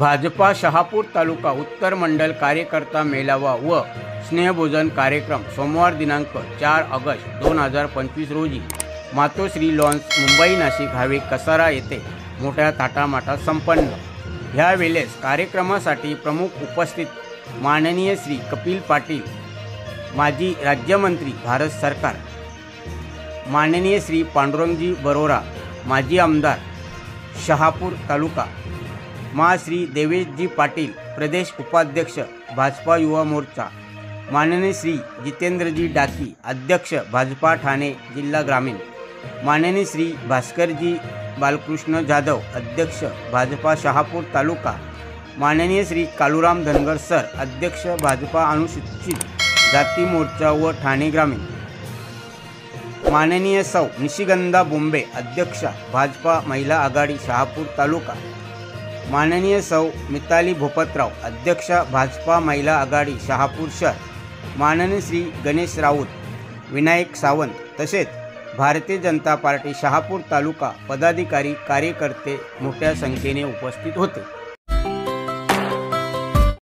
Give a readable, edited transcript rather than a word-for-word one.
भाजपा शहापूर तालुका उत्तर मंडल कार्यकर्ता मेळावा व स्नेहभोजन कार्यक्रम सोमवार दिनांक 4 ऑगस्ट 2025 रोजी मातोश्री लॉन्स मुंबई नाशिक हायवे कसारा येथे मोठ्या थाटामाटात संपन्न। ह्यावेळेस कार्यक्रमासाठी प्रमुख उपस्थित माननीय श्री कपिल पाटील माजी राज्यमंत्री भारत सरकार, माननीय श्री पांडुरंगजी बरोरा माजी आमदार शहापूर तालुका, मा श्री देवेशजी पाटील प्रदेश उपाध्यक्ष भाजपा युवा मोर्चा, माननीय श्री जितेंद्रजी डाकी अध्यक्ष भाजपा ठाणे जिल्हा ग्रामीण, माननीय श्री भास्करजी बालकृष्ण जाधव अध्यक्ष भाजपा शहापूर तालुका, माननीय श्री कालूराम धनगर सर अध्यक्ष भाजपा अनुसूचित जाती मोर्चा व ठाणे ग्रामीण, माननीय सौ निशिगंधा बोंबे अध्यक्ष भाजपा महिला आघाडी शहापूर तालुका, माननीय सौ मिताली भोपतराव अध्यक्ष भाजपा महिला आघाडी शहापूर शहर, माननीय श्री गणेश राऊत, विनायक सावंत तसेच भारतीय जनता पार्टी शहापूर तालुका पदाधिकारी कार्यकर्ते मोठ्या संख्येने उपस्थित होते।